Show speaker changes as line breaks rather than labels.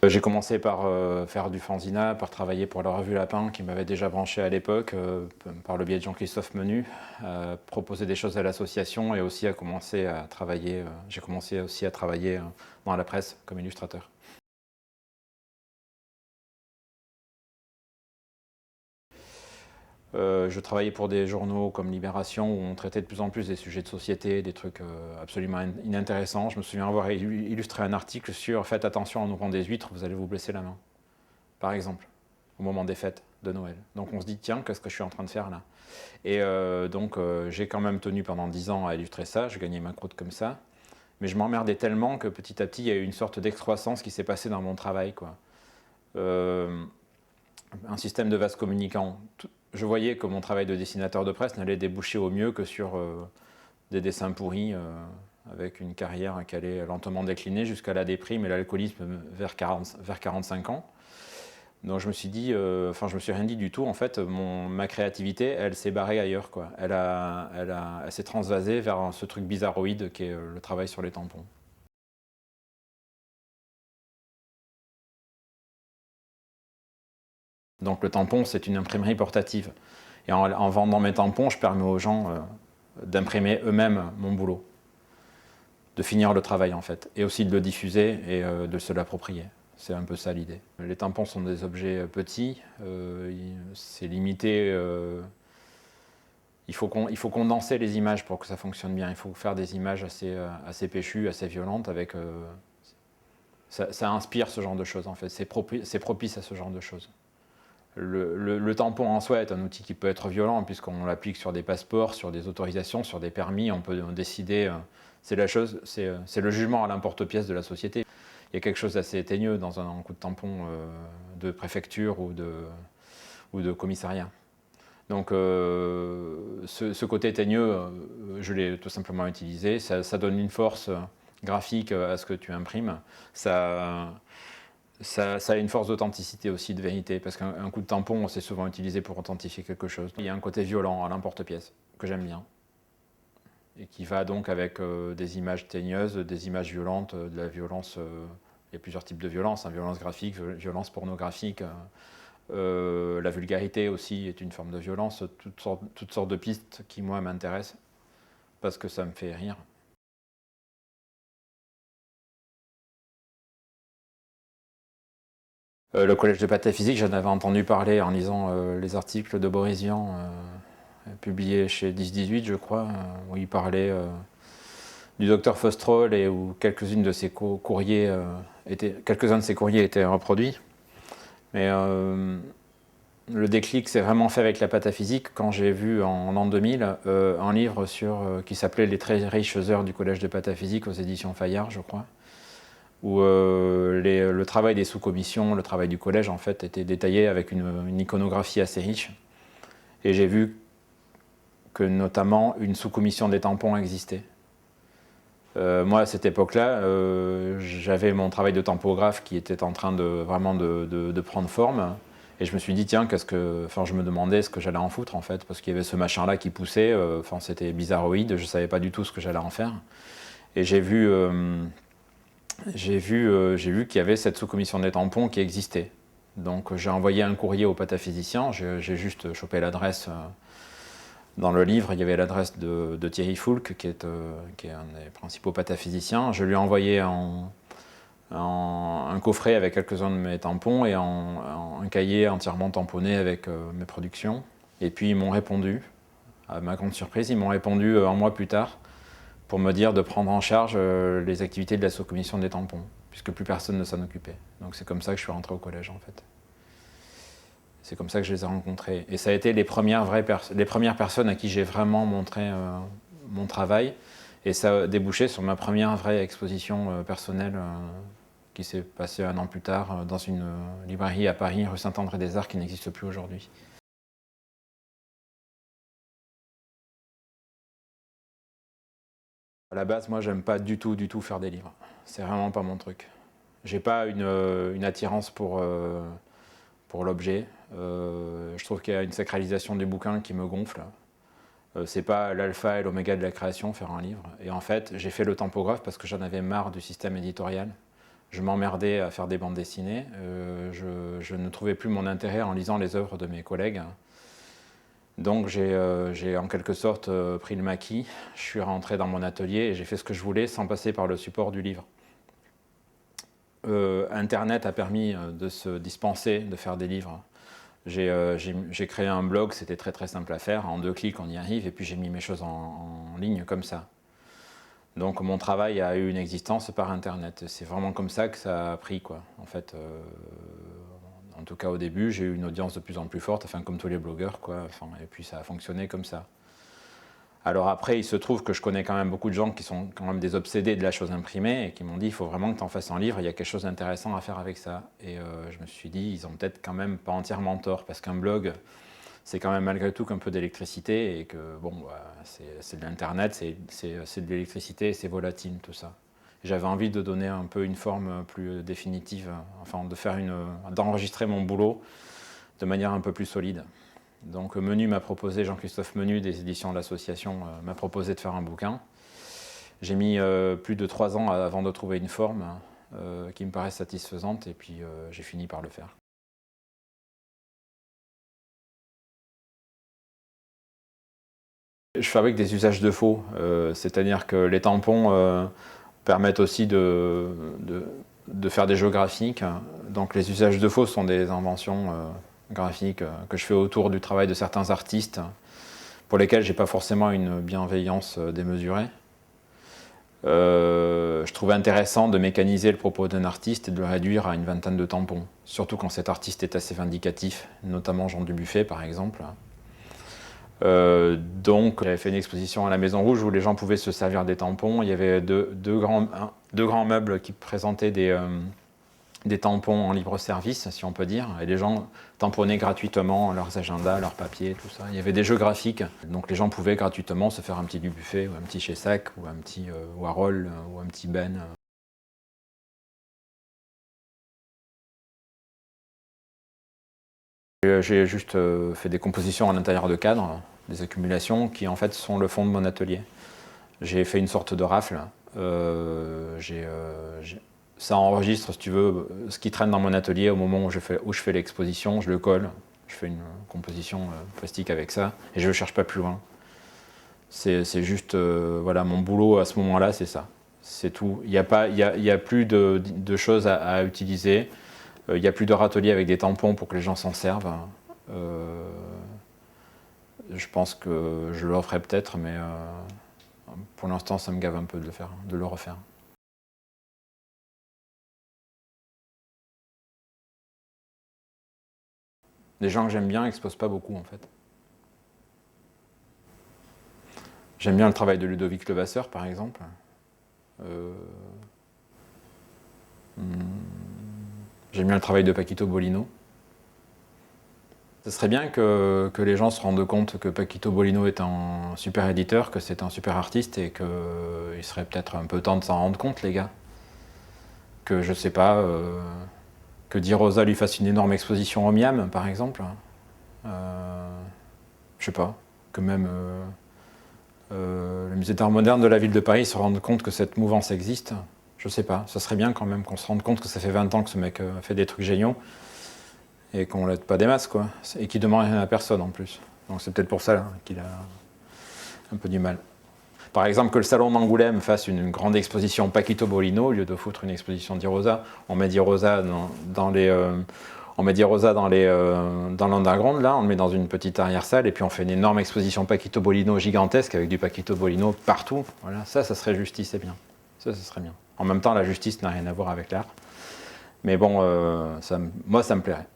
J'ai commencé par faire du fanzina, par travailler pour la revue Lapin qui m'avait déjà branché à l'époque, par le biais de Jean-Christophe Menu, proposer des choses à l'association et aussi à commencer à travailler, j'ai commencé aussi à travailler dans la presse comme illustrateur. Je travaillais pour des journaux comme Libération où on traitait de plus en plus des sujets de société, des trucs absolument inintéressants. Je me souviens avoir illustré un article sur « Faites attention en ouvrant des huîtres, vous allez vous blesser la main », par exemple, au moment des fêtes de Noël. Donc on se dit, tiens, qu'est-ce que je suis en train de faire là? Et donc j'ai quand même tenu pendant 10 ans à illustrer ça, je gagnais ma croûte comme ça. Mais je m'emmerdais tellement que petit à petit, il y a eu une sorte d'excroissance qui s'est passée dans mon travail, quoi. Un système de vase communicant. Je voyais que mon travail de dessinateur de presse n'allait déboucher au mieux que sur des dessins pourris, avec une carrière qui allait lentement décliner jusqu'à la déprime et l'alcoolisme vers 45 ans. Donc je me suis dit, je me suis rien dit du tout. En fait, ma créativité, elle s'est barrée ailleurs, quoi. Elle s'est transvasée vers ce truc bizarroïde qui est le travail sur les tampons. Donc le tampon, c'est une imprimerie portative. Et en vendant mes tampons, je permets aux gens d'imprimer eux-mêmes mon boulot. De finir le travail, en fait. Et aussi de le diffuser et de se l'approprier. C'est un peu ça l'idée. Les tampons sont des objets petits. C'est limité. Il faut condenser les images pour que ça fonctionne bien. Il faut faire des images assez péchues, assez violentes. Ça inspire ce genre de choses, en fait. C'est propice à ce genre de choses. Le tampon en soi est un outil qui peut être violent puisqu'on l'applique sur des passeports, sur des autorisations, sur des permis. On peut décider, c'est le jugement à l'emporte-pièce de la société. Il y a quelque chose d'assez teigneux dans un coup de tampon de préfecture ou de commissariat. Donc ce côté teigneux, je l'ai tout simplement utilisé. Ça donne une force graphique à ce que tu imprimes. Ça a une force d'authenticité aussi, de vérité, parce qu'un coup de tampon, c'est souvent utilisé pour authentifier quelque chose. Il y a un côté violent à l'emporte-pièce, que j'aime bien, et qui va donc avec des images teigneuses, des images violentes, de la violence. Il y a plusieurs types de violence, hein, violence graphique, violence pornographique. La vulgarité aussi est une forme de violence, toutes sortes de pistes qui, moi, m'intéressent, parce que ça me fait rire. Le collège de pataphysique, j'en avais entendu parler en lisant les articles de Boris Vian, publiés chez 10-18, je crois, où il parlait du docteur Faustrol et où quelques-uns de ses courriers étaient reproduits. Mais le déclic s'est vraiment fait avec la pataphysique quand j'ai vu en l'an 2000 un livre qui s'appelait « Les très riches heures du collège de pataphysique » aux éditions Fayard, je crois, où le travail des sous-commissions, le travail du collège, en fait, était détaillé avec une iconographie assez riche. Et j'ai vu que, notamment, une sous-commission des tampons existait. Moi, à cette époque-là, j'avais mon travail de tampographe qui était en train de prendre forme. Et je me suis dit, tiens, je me demandais ce que j'allais en foutre, en fait, parce qu'il y avait ce machin-là qui poussait. C'était bizarroïde, je ne savais pas du tout ce que j'allais en faire. Et j'ai vu qu'il y avait cette sous-commission des tampons qui existait. Donc j'ai envoyé un courrier au pataphysicien, j'ai juste chopé l'adresse. Dans le livre, il y avait l'adresse de Thierry Foulque, qui est un des principaux pataphysiciens. Je lui ai envoyé un coffret avec quelques-uns de mes tampons et un cahier entièrement tamponné avec mes productions. Et puis ils m'ont répondu, à ma grande surprise, ils m'ont répondu un mois plus tard, pour me dire de prendre en charge les activités de la sous-commission des tampons, puisque plus personne ne s'en occupait. Donc c'est comme ça que je suis rentré au collège, en fait. C'est comme ça que je les ai rencontrés. Et ça a été les premières personnes à qui j'ai vraiment montré mon travail. Et ça a débouché sur ma première vraie exposition personnelle qui s'est passée un an plus tard dans une librairie à Paris, rue Saint-André-des-Arts, qui n'existe plus aujourd'hui. À la base, moi, j'aime pas du tout faire des livres. C'est vraiment pas mon truc. J'ai pas une attirance pour l'objet. Je trouve qu'il y a une sacralisation du bouquin qui me gonfle. C'est pas l'alpha et l'oméga de la création, faire un livre. Et en fait, j'ai fait le tampographe parce que j'en avais marre du système éditorial. Je m'emmerdais à faire des bandes dessinées. Je ne trouvais plus mon intérêt en lisant les œuvres de mes collègues. Donc j'ai en quelque sorte pris le maquis. Je suis rentré dans mon atelier et j'ai fait ce que je voulais sans passer par le support du livre. Internet a permis de se dispenser de faire des livres. J'ai créé un blog, c'était très très simple à faire. En 2 clics, on y arrive, et puis j'ai mis mes choses en ligne comme ça. Donc mon travail a eu une existence par Internet. C'est vraiment comme ça que ça a pris, quoi. En fait, en tout cas au début, j'ai eu une audience de plus en plus forte, enfin comme tous les blogueurs, quoi. Enfin, et puis ça a fonctionné comme ça. Alors après, il se trouve que je connais quand même beaucoup de gens qui sont quand même des obsédés de la chose imprimée et qui m'ont dit il faut vraiment que tu en fasses un livre, il y a quelque chose d'intéressant à faire avec ça. Et je me suis dit, ils ont peut-être quand même pas entièrement tort, parce qu'un blog, c'est quand même malgré tout qu'un peu d'électricité, et que bon, c'est de l'internet, c'est de l'électricité, c'est volatile tout ça. J'avais envie de donner un peu une forme plus définitive, enfin d'enregistrer mon boulot de manière un peu plus solide. Donc Menu m'a proposé, Jean-Christophe Menu des éditions de l'association m'a proposé de faire un bouquin. J'ai mis plus de 3 ans avant de trouver une forme qui me paraît satisfaisante, et puis j'ai fini par le faire. Je fabrique des usages de faux, c'est-à-dire que les tampons permettent aussi de faire des jeux graphiques. Donc les usages de faux sont des inventions graphiques que je fais autour du travail de certains artistes, pour lesquels je n'ai pas forcément une bienveillance démesurée. Je trouvais intéressant de mécaniser le propos d'un artiste et de le réduire à une vingtaine de tampons, surtout quand cet artiste est assez vindicatif, notamment Jean Dubuffet par exemple. Donc j'avais fait une exposition à la Maison Rouge où les gens pouvaient se servir des tampons. Il y avait deux grands meubles qui présentaient des tampons en libre service, si on peut dire, et les gens tamponnaient gratuitement leurs agendas, leurs papiers, tout ça. Il y avait des jeux graphiques, donc les gens pouvaient gratuitement se faire un petit Dubuffet, ou un petit Chessac, ou un petit Warhol, ou un petit Ben. J'ai juste fait des compositions à l'intérieur de cadres, des accumulations qui en fait sont le fond de mon atelier. J'ai fait une sorte de rafle. Ça enregistre, si tu veux, ce qui traîne dans mon atelier au moment où je fais l'exposition, je le colle, je fais une composition plastique avec ça, et je ne cherche pas plus loin. C'est juste, voilà, mon boulot à ce moment-là, c'est ça. C'est tout. Il n'y a plus de choses à utiliser. Il n'y a plus de râtelier avec des tampons pour que les gens s'en servent. Je pense que je le referai peut-être, mais pour l'instant, ça me gave un peu de le refaire. Les gens que j'aime bien n'exposent pas beaucoup, en fait. J'aime bien le travail de Ludovic Levasseur, par exemple. J'aime bien le travail de Paquito Bolino. Ce serait bien que les gens se rendent compte que Paquito Bolino est un super éditeur, que c'est un super artiste, et qu'il serait peut-être un peu temps de s'en rendre compte, les gars. Que, je sais pas, que Di Rosa lui fasse une énorme exposition au Miam, par exemple. Je sais pas, que même le musée d'art moderne de la ville de Paris se rende compte que cette mouvance existe. Je sais pas, ça serait bien quand même qu'on se rende compte que ça fait 20 ans que ce mec fait des trucs géniaux et qu'on l'aide pas des masses, quoi. Et qu'il demande rien à personne en plus. Donc c'est peut-être pour ça qu'il a un peu du mal. Par exemple, que le salon d'Angoulême fasse une grande exposition Paquito Bolino au lieu de foutre une exposition Di Rosa. On met Di Rosa dans l'underground, là, on le met dans une petite arrière-salle, et puis on fait une énorme exposition Paquito Bolino gigantesque avec du Paquito Bolino partout. Voilà, ça serait justice et bien. Ça serait bien. En même temps, la justice n'a rien à voir avec l'art. Mais bon, moi, ça me plairait.